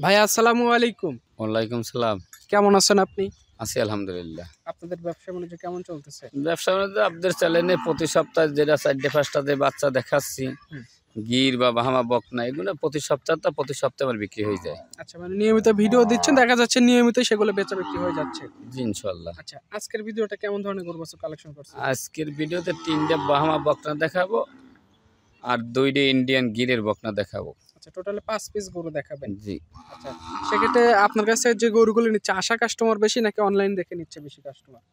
ভাই আসসালামু আলাইকুম। ওয়ালাইকুম সালাম। কেমন আছেন আপনি? আছি আলহামদুলিল্লাহ। আপনাদের ব্যবসা বাণিজ্য কেমন চলতেছে? ব্যবসা বাণিজ্য আপনাদের চ্যানেলে প্রতি সপ্তাহে যেটা 4-5টা বাচ্চা দেখাচ্ছি, হুম। গির বা বাহামা বকনা, এগুলো প্রতি সপ্তাহে আমার বিক্রি হয়ে যায়। আচ্ছা, মানে নিয়মিত ভিডিও দিচ্ছেন, দেখা যাচ্ছে নিয়মিতই সেগুলো বেচা বিক্রি হয়ে যাচ্ছে। জি ইনশাল্লাহ। আচ্ছা, আজকের ভিডিওটা কেমন ধরনের গরু বাছুর কালেকশন করছেন? আজকের ভিডিওতে 3টে বাহামা বকনা দেখাবো আর 2টে ইন্ডিয়ান গিরের বকনা দেখাবো। আচ্ছা, টোটালে 5 পিস গরু দেখাবেন। জি। আচ্ছা, সেক্ষেত্রে আপনার কাছে যে গরুগুলো নিচ্ছে আশা কাস্টমার বেশি নাকি অনলাইন দেখে নিচ্ছে বেশি কাস্টমার?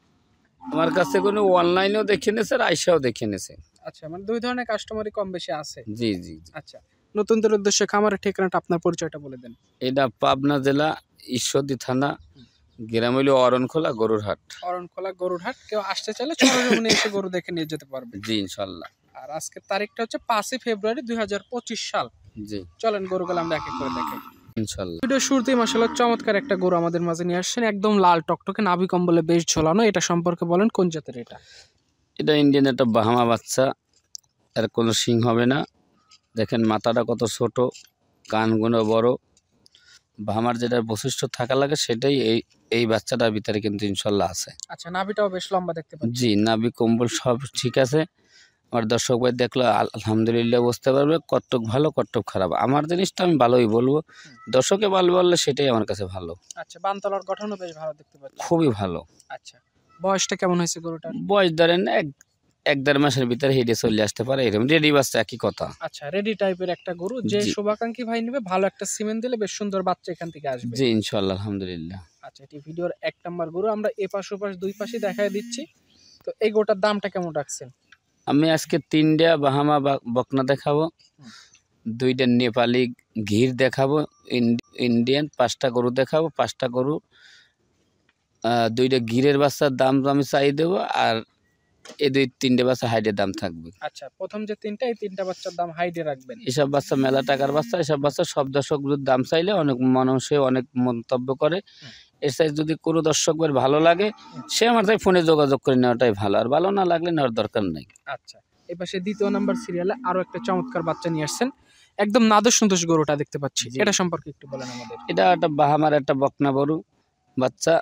আমার কাছে কোনো অনলাইনেও দেখে নিয়েছে আর আইসাও দেখে নিয়েছে। আচ্ছা, মানে দুই ধরনের কাস্টমারই কম বেশি আছে। জি জি জি। আচ্ছা, নতুনদের উদ্দেশ্যে খামারের ঠিকানাটা আপনার পরিচয়টা বলে দেন। এটা পাবনা জেলা ঈশ্বরদী থানা, গ্রাম হইল অরণখোলা গরুর হাট। অরণখোলা গরুর হাট, কেউ আসতে চাইলে সরজমিনে এসে গরু দেখে নিয়ে যেতে পারবে। জি ইনশাল্লাহ। আর আজকের তারিখটা হচ্ছে 5 ফেব্রুয়ারি 2025 সাল। জি চলেন গরুগুলো আমরা এক এক করে দেখাই। ইনশাল্লাহ। ভিডিও শুরুতেই মাশাআল্লাহ চমৎকার একটা গরু আমাদের মাঝে নিয়ে আসছেন, একদম লাল টকটকে নাভি কম্বলে বেশ ঝোলানো। এটা সম্পর্কে বলেন, কোন জাতের এটা? এটা ইন্ডিয়ান একটা বাহামা বাচ্চা, এর কোনো শিং হবে না। দেখেন মাথাটা কত ছোট, কানগুলো বড়। বাহামার যেটা বৈশিষ্ট্য থাকা লাগে সেটাই এই বাচ্চাটার ভিতরে কিন্তু ইনশাল্লাহ আছে। আচ্ছা, নাভিটাও বেশ লম্বা দেখতে পাচ্ছি। জি, নাভি কম্বল সব ঠিক আছে। আমার দর্শক ভাই দেখলে আলহামদুলিল্লাহ বুঝতে পারবে কতটুক ভালো কতটুক খারাপ। আমার জিনিসটা আমি ভালোই বলবো, দর্শকে ভালো বললে সেটাই আমার কাছে ভালো। আচ্ছা, বানতলার গঠনও বেশ ভালো দেখতে পাচ্ছি। খুবই ভালো। আচ্ছা, বয়সটা কেমন হয়েছে গরুটার? বয়স ধরেন এক দেড় মাসের ভিতরে হেঁটে চলে আসতে পারে, এরকম রেডি বাচ্চা একই কথা। আচ্ছা, রেডি টাইপের একটা গরু, যে জি। শুভাকাঙ্ক্ষী ভাই নেবে ভালো একটা সিমেন্ট দিলে বেশ সুন্দর বাচ্চা এখান থেকে আসবে। জি ইনশাল্লাহ আলহামদুলিল্লাহ। আচ্ছা, এটি ভিডিওর 1 নাম্বার গরু, আমরা এপাশ ওপাশ দুই পাশে দেখায় দিচ্ছি। তো এই গরুটার দামটা কেমন রাখছেন? আমি আজকে 3টে বাহামা বকনা দেখাবো, 2টে নেপালি ঘির দেখাবো, ইন্ডিয়ান 5টা গরু দেখাবো। 5টা গরু 2টে ঘিরের বাচ্চার দাম আমি চাই দেবো, আর এই 2-3টে বাচ্চা হাইটের দাম থাকবে। আচ্ছা, প্রথম যে তিনটা, এই তিনটা বাচ্চার দাম হাইডে রাখবেন। এসব বাচ্চা মেলা টাকার বাচ্চা, এসব বাচ্চা সব দর্শকদের দাম চাইলে অনেক মানুষে অনেক মন্তব্য করে। এর সাইজ যদি কোনো দর্শকদের ভালো লাগে সে আমার তাই ফোনে যোগাযোগ করে নেওয়াটাই ভালো, আর ভালো না লাগলে নেওয়ার দরকার নেই। আচ্ছা, এই পাশে 2 নাম্বার সিরিয়ালে আরো একটা চমৎকার বাচ্চা নিয়ে আসছেন, একদম নাদুস নুদুস গরুটা দেখতে পাচ্ছি। জি। এটা সম্পর্কে একটু বলেন আমাদের। এটা একটা বাহামার একটা বকনা গরু বাচ্চা,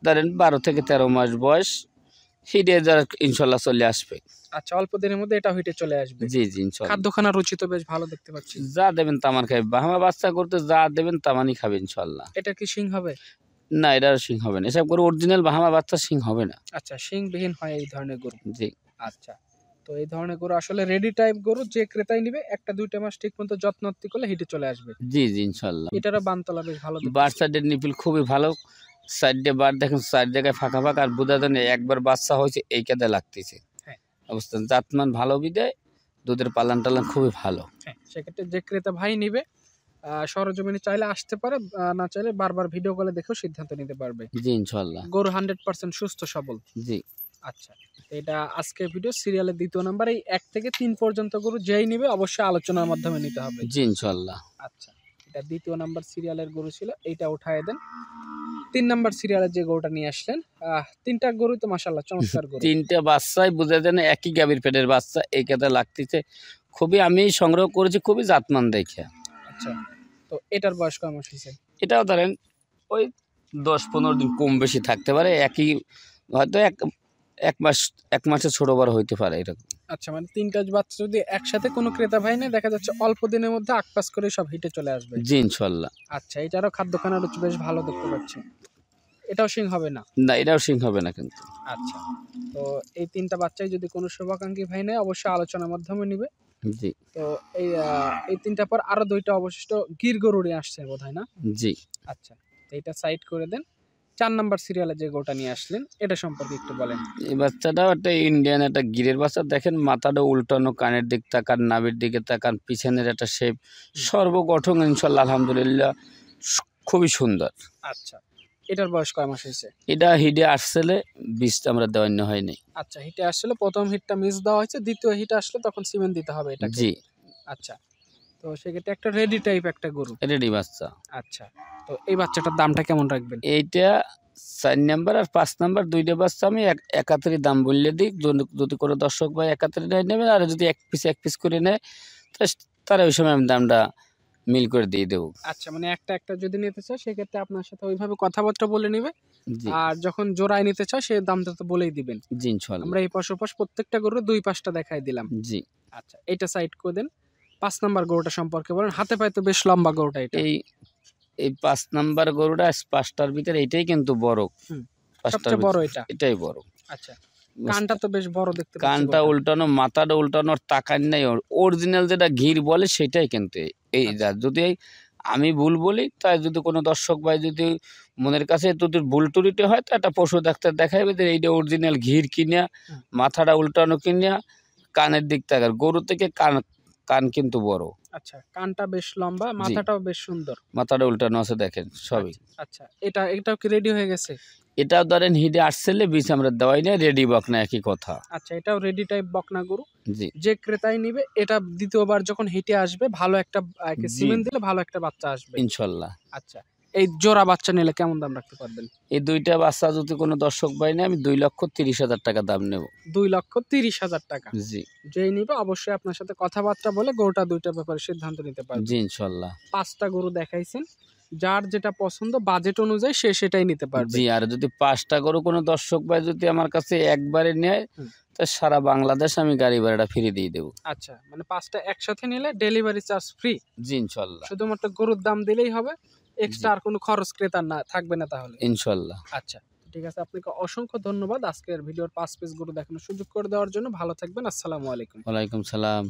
ধরেন 12 থেকে 13 মাস বয়স। হিডে যারা ইনশাল্লাহ চলে আসবে। আচ্ছা, অল্প দিনের মধ্যে এটা হইতে চলে আসবে। জি জি ইনশাল্লাহ। খাদ্যখানার রুচি তো বেশ ভালো দেখতে পাচ্ছি। যা দেবেন তামান খাবে, বাহামা বাচ্চা করতে যা দেবেন তামানই খাবে ইনশাল্লাহ। এটা কি শিং হবে? না, এটা শিং হবে না, এসব গরু অরিজিনাল বাহামা বাচ্চা শিং হবে না। আচ্ছা, শিংবিহীন হয় এই ধরনের গরু। জি। আচ্ছা, তো এই ধরনের গরু আসলে রেডি টাইপ গরু, যে ক্রেতাই নিবে 1-2 মাস ঠিক মতো যত্ন করলে হিটে চলে আসবে। জি জি ইনশাল্লাহ। এটারও বানতলা বেশ ভালো দেখতে বার পাচ্ছি। সাইডের নিপিল খুবই ভালো। সাইডে বার দেখেন, 4 জায়গায় ফাঁকা ফাঁকা, আর বোঝা যায় না একবার বাচ্চা হয়েছে এই কাদে লাগতেছে। হ্যাঁ। অবস্থা জাতমান ভালো বিদায়, দুধের পালান টালান খুবই ভালো। হ্যাঁ, সেক্ষেত্রে যে ক্রেতা ভাই নিবে সরজমিনে চাইলে আসতে পারে, না চাইলে বারবার ভিডিও কলে দেখেও সিদ্ধান্ত নিতে পারবে। জি ইনশাল্লাহ। গরু 100% সুস্থ সবল। জি আচ্ছা, তো এটা আজকের ভিডিও সিরিয়ালের 2 নাম্বার, এই 1 থেকে 3 পর্যন্ত গরু যেই নিবে অবশ্যই আলোচনার মাধ্যমে নিতে হবে। জি ইনশাল্লাহ। আচ্ছা, এটা 2 নাম্বার সিরিয়ালের গরু ছিল, এইটা উঠায় দেন। 3 নাম্বার সিরিয়ালের যে গরুটা নিয়ে আসলেন, 3টা গরু তো মাশাআল্লাহ চমৎকার গরু। 3টে বাচ্চাই বোঝা যায় না একই গাভীর পেটের বাচ্চা, এই কাদে লাগতেছে। খুবই আমি সংগ্রহ করেছি খুবই জাতমান দেখে। আচ্ছা, তো এটার বয়স কয় মাস হয়েছে? এটাও ধরেন ওই 10-15 দিন কম বেশি থাকতে পারে, একই হয়তো এক মাসের ছোট বড় হইতে পারে এরকম। আচ্ছা, মানে 3টা বাচ্চা যদি একসাথে কোনো ক্রেতা ভাই নেয়, দেখা যাচ্ছে অল্প দিনের মধ্যে আকপাস করে সব হিটে চলে আসবে। জি ইনশাল্লাহ। আচ্ছা, এটারও খাদ্যখানার রুচি বেশ ভালো দেখতে পাচ্ছি। এটাও শিং হবে না? না, এটাও শিং হবে না কিন্তু। আচ্ছা, তো এই 3টা বাচ্চাই যদি কোনো শুভাকাঙ্ক্ষী ভাই নেয় অবশ্যই আলোচনার মাধ্যমে নিবে। জি তো এই 3টা পর আরো 2টা অবশিষ্ট গির গরু নিয়ে আসছে বোধহয়, না? জি। আচ্ছা, তো এটা সাইড করে দেন। 4 নাম্বার সিরিয়ালে যে গরুটা নিয়ে আসলেন এটা সম্পর্কে একটু বলেন। এই বাচ্চাটাও একটা ইন্ডিয়ান একটা গিরের বাচ্চা। দেখেন মাথাটা উল্টানো, কানের দিক তাকান, নাভির দিকে তাকান, পিছনের একটা শেপ, সর্বগঠন ইনশাল্লাহ আলহামদুলিল্লাহ খুবই সুন্দর। আচ্ছা, এটার বয়স কয় মাস হয়েছে? এটা হিডে আসলে বীজটা আমরা দেওয়ান্য হয়নি। আচ্ছা, হিটে আসলে প্রথম হিটটা মিস দেওয়া হয়েছে, দ্বিতীয় হিটে আসলে তখন সিমেন্ট দিতে হবে এটাকে। জি। আচ্ছা, তো সেক্ষেত্রে একটা রেডি টাইপ একটা গরু। রেডি বাচ্চা। আচ্ছা, তো এই বাচ্চাটার দামটা কেমন রাখবেন? এইটা 4 নাম্বার আর 5 নাম্বার 2টে বাচ্চা আমি একাত্তরই দাম বললে দিই। যদি কোনো দর্শক ভাই 71 নেবেন, আর যদি এক পিস করে নেয় তারা ওই সময় আমি দামটা মিল করে দিয়ে দেবো। আচ্ছা, মানে একটা একটা যদি নিতে চায় সেক্ষেত্রে আপনার সাথে ওইভাবে কথাবার্তা বলে নেবে। জি আর যখন জোড়ায় নিতে চায় সে দামটা তো বলেই দিবেন। জি ইনশাল্লাহ। আমরা এই পাশ ওপাশ প্রত্যেকটা গরুর 2 পাশটা দেখাই দিলাম। জি আচ্ছা, এটা সাইড করে দেন। 5 নাম্বার গরুটা সম্পর্কে বলেন। হাতে পায়ে তো বেশ লম্বা গরুটা এটা। এই এই 5 নাম্বার গরুটা 5টার ভিতরে এটাই কিন্তু বড়। হুম, 5টার সবচেয়ে বড় এটা। এটাই বড়। আচ্ছা, কানটা তো বেশ বড় দেখতে পাচ্ছি। কানটা গরুটার। উল্টানো, মাথাটা উল্টানোর তাকান নাই। অরিজিনাল যেটা ঘির বলে সেটাই কিন্তু এই আচ্ছা। যা। যদি আমি ভুল বলি, তাই যদি কোনো দর্শক ভাই যদি মনের কাছে যদি ভুল ত্রুটি হয়, তো একটা পশু ডাক্তার দেখাইবে যে এইটা অরিজিনাল ঘির কিনা, হুম। মাথাটা উল্টানো কিনা, কানের দিক তাকার। গরু থেকে কান কান কিন্তু বড়। আচ্ছা, কানটা বেশ লম্বা, মাথাটাও বেশ সুন্দর। মাথাটা উল্টানো আছে দেখেন সবই। আচ্ছা, এটাও কি রেডি হয়ে গেছে? এটাও ধরেন হিডে আসছিলে বীজ আমরা দেওয়াই না, রেডি বকনা একই কথা। আচ্ছা, এটাও রেডি টাইপ বকনা গরু। জি যে ক্রেতাই নিবে এটা দ্বিতীয়বার যখন হিটে আসবে ভালো একটা জি সিমেন্ট দিলে ভালো একটা বাচ্চা আসবে। ইনশাল্লাহ। আচ্ছা, এই জোড়া বাচ্চা নিলে কেমন দাম রাখতে পারবেন? এই 2টা বাচ্চা যদি কোনো দর্শক ভাই নেয়, আমি 2,30,000 টাকা দাম নেব। 2,30,000 টাকা। জি যেই নিবে অবশ্যই আপনার সাথে কথাবার্তা বলে গরুটা দুইটার ব্যাপারে সিদ্ধান্ত নিতে পারবে। জি ইনশাল্লাহ। 5টা গরু দেখাইছেন, যার যেটা পছন্দ বাজেট অনুযায়ী সে সেটাই নিতে পারবে। জি আর যদি 5টা গরু কোনো দর্শক ভাই যদি আমার কাছে একবারে নেয়, হুম। তা সারা বাংলাদেশ আমি গাড়ি ভাড়াটা ফ্রি দিয়ে দেবো। আচ্ছা, মানে 5টা একসাথে নিলে ডেলিভারি চার্জ ফ্রি। জি ইনশাল্লাহ। শুধুমাত্র গরুর দাম দিলেই হবে, জি এক্সট্রা আর কোনো খরচ ক্রেতার না থাকবে না তাহলে। ইনশাল্লাহ। আচ্ছা, ঠিক আছে, আপনাকে অসংখ্য ধন্যবাদ আজকের ভিডিওর 5 পিস গরু দেখানোর সুযোগ করে দেওয়ার জন্য। ভালো থাকবেন। আসসালামু আলাইকুম। ওয়ালাইকুম সালাম।